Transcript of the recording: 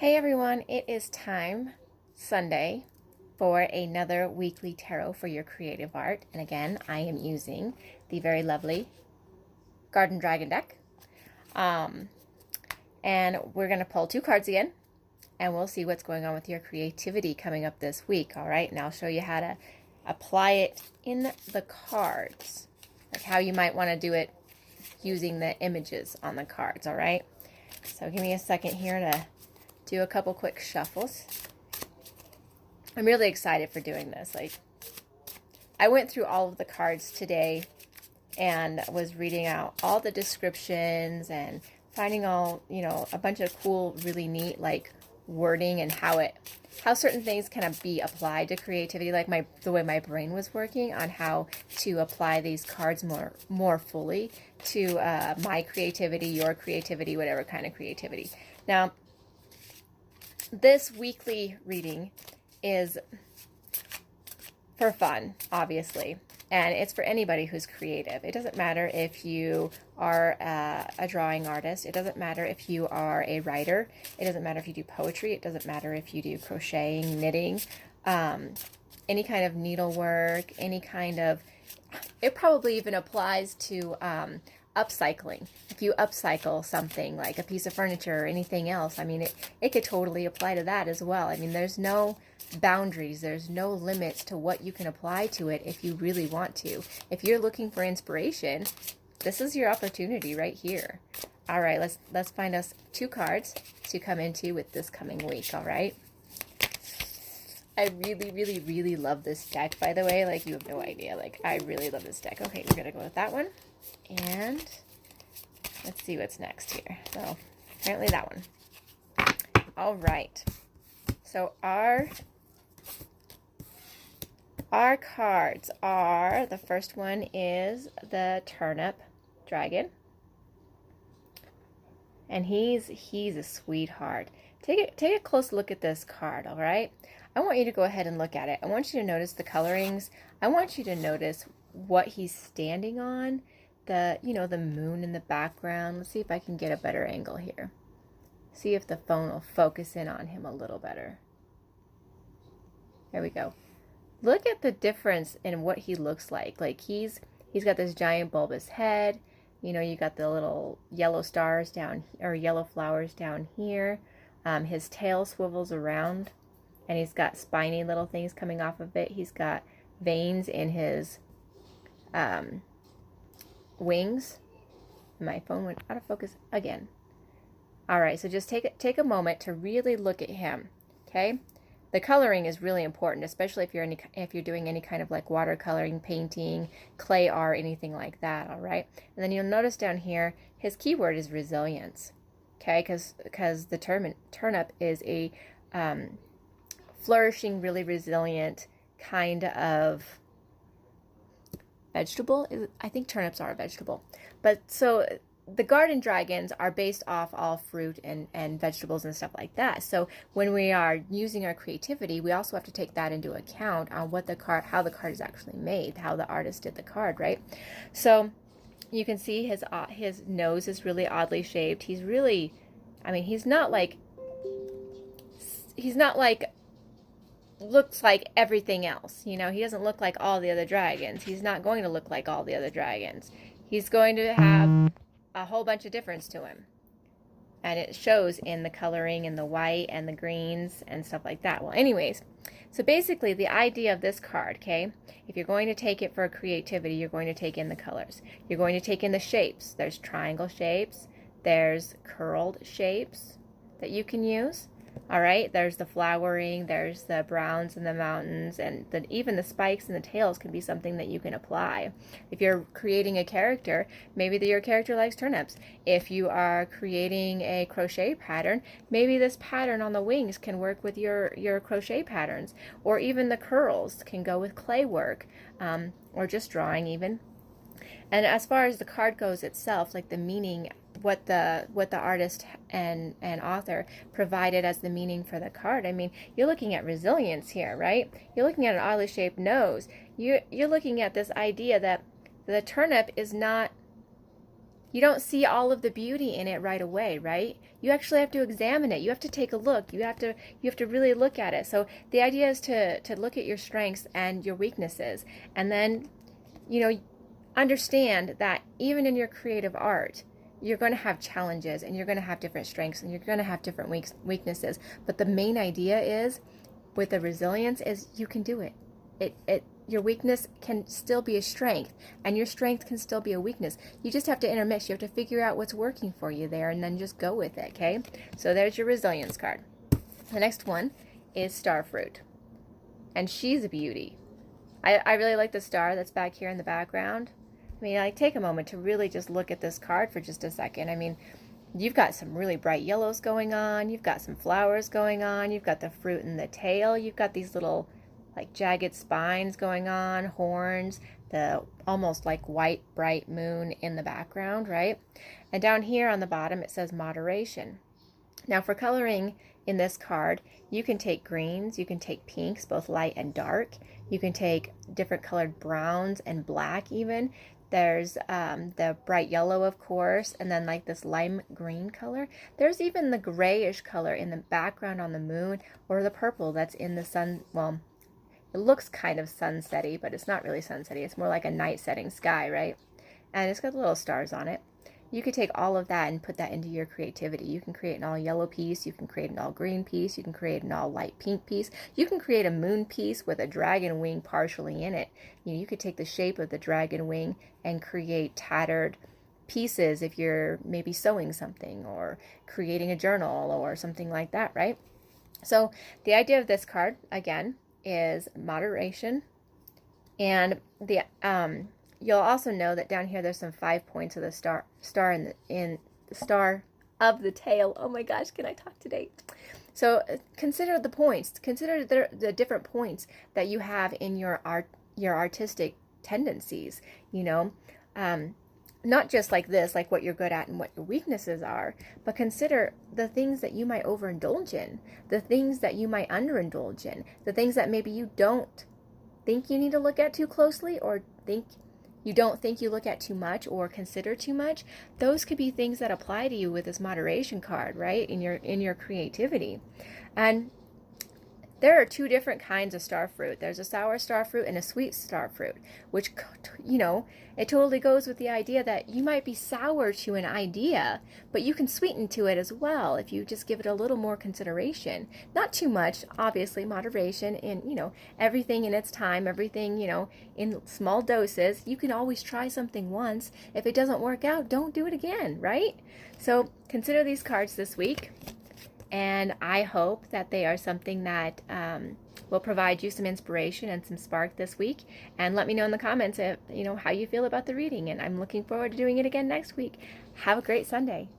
Hey everyone, it is time, Sunday, for another weekly tarot for your creative art. And again, I am using the very lovely Garden Dragon deck. And we're going to pull two cards again, and we'll see what's going on with your creativity coming up this week, all right? And I'll show you how to apply it in the cards, like how you might want to do it using the images on the cards, all right? So give me a second here to do a couple quick shuffles. I'm really excited for doing this. I went through all of the cards today and was reading out all the descriptions and finding all, a bunch of cool, really neat, wording and how certain things can be applied to creativity, the way my brain was working on how to apply these cards more fully to my creativity, your creativity, whatever kind of creativity. Now, this weekly reading is for fun, obviously, and it's for anybody who's creative. It doesn't matter if you are a drawing artist. It doesn't matter if you are a writer. It doesn't matter if you do poetry. It doesn't matter if you do crocheting, knitting, any kind of needlework, it probably even applies to upcycling. If you upcycle something like a piece of furniture or anything else, it could totally apply to that as well. There's no boundaries, there's no limits to what you can apply to it if you really want to. If you're looking for inspiration, this is your opportunity right here. All right, let's find us two cards to come into with this coming week, all right? I really, really, really love this deck, by the way. You have no idea. I really love this deck. Okay, we're going to go with that one. And let's see what's next here. So, apparently that one. All right. So, our cards are, the first one is the turnip dragon. And he's a sweetheart. Take a close look at this card, all right? I want you to go ahead and look at it. I want you to notice the colorings. I want you to notice what he's standing on. The moon in the background. Let's see if I can get a better angle here. See if the phone will focus in on him a little better. There we go. Look at the difference in what he looks like. He's got this giant bulbous head. You got the little yellow stars down, or yellow flowers down here. His tail swivels around, and he's got spiny little things coming off of it. He's got veins in his wings. My phone went out of focus again. All right, so just take a moment to really look at him. Okay, the coloring is really important, especially if you're doing any kind of watercoloring, painting, clay art, anything like that. All right, and then you'll notice down here his keyword is resilience. Okay, because the turnip is a flourishing, really resilient kind of vegetable. I think turnips are a vegetable. But so the garden dragons are based off all fruit and vegetables and stuff like that. So when we are using our creativity, we also have to take that into account on how the card is actually made, how the artist did the card, right? So you can see his nose is really oddly shaped. He's really, he's not looks like everything else. He doesn't look like all the other dragons. He's not going to look like all the other dragons. He's going to have a whole bunch of difference to him. And it shows in the coloring and the white and the greens and stuff like that. Well, anyways, so basically the idea of this card, okay, if you're going to take it for creativity, you're going to take in the colors. You're going to take in the shapes. There's triangle shapes. There's curled shapes that you can use. All right, there's the flowering, there's the browns and the mountains, and even the spikes and the tails can be something that you can apply. If you're creating a character, maybe your character likes turnips. If you are creating a crochet pattern, maybe this pattern on the wings can work with your crochet patterns, or even the curls can go with clay work, or just drawing even. And as far as the card goes itself, the meaning, what the artist and author provided as the meaning for the card, you're looking at resilience here, right? You're looking at an oddly shaped nose. You're looking at this idea that the turnip is not you don't see all of the beauty in it right away, right? You actually have to examine it. You have to take a look. You have to really look at it. So the idea is to look at your strengths and your weaknesses, and then, you know, understand that even in your creative art, you're going to have challenges, and you're going to have different strengths, and you're going to have different weaknesses. But the main idea is, with the resilience, is you can do it. Your weakness can still be a strength, and your strength can still be a weakness. You just have to intermix. You have to figure out what's working for you there, and then just go with it, okay? So there's your resilience card. The next one is Starfruit, and she's a beauty. I really like the star that's back here in the background. I mean, like, take a moment to really just look at this card for just a second. I mean, you've got some really bright yellows going on. You've got some flowers going on. You've got the fruit in the tail. You've got these little, like, jagged spines going on, horns, the almost like white bright moon in the background, right? And down here on the bottom it says moderation. Now for coloring in this card, you can take greens, you can take pinks, both light and dark. You can take different colored browns and black even. There's the bright yellow, of course, and then like this lime green color. There's even the grayish color in the background on the moon, or the purple that's in the sun. Well, it looks kind of sunsetty, but it's not really sunsetty. It's more like a night setting sky, right? And it's got little stars on it. You could take all of that and put that into your creativity. You can create an all yellow piece. You can create an all green piece. You can create an all light pink piece. You can create a moon piece with a dragon wing partially in it. You could take the shape of the dragon wing and create tattered pieces if you're maybe sewing something or creating a journal or something like that, right? So the idea of this card, again, is moderation. And the you'll also know that down here there's some 5 points of the star in the star of the tail. Oh my gosh, can I talk today? So consider the points. Consider the different points that you have in your artistic tendencies. You know, not just like this, like what you're good at and what your weaknesses are, but consider the things that you might overindulge in, the things that you might underindulge in, the things that maybe you don't think you need to look at too closely, or you don't think you look at too much or consider too much. Those could be things that apply to you with this moderation card, right? In your creativity. And there are two different kinds of star fruit. There's a sour star fruit and a sweet star fruit, which, you know, it totally goes with the idea that you might be sour to an idea, but you can sweeten to it as well if you just give it a little more consideration. Not too much, obviously, moderation, and, you know, everything in its time, everything, you know, in small doses. You can always try something once. If it doesn't work out, don't do it again, right? So consider these cards this week. And I hope that they are something that will provide you some inspiration and some spark this week. And let me know in the comments if, you know, how you feel about the reading. And I'm looking forward to doing it again next week. Have a great Sunday.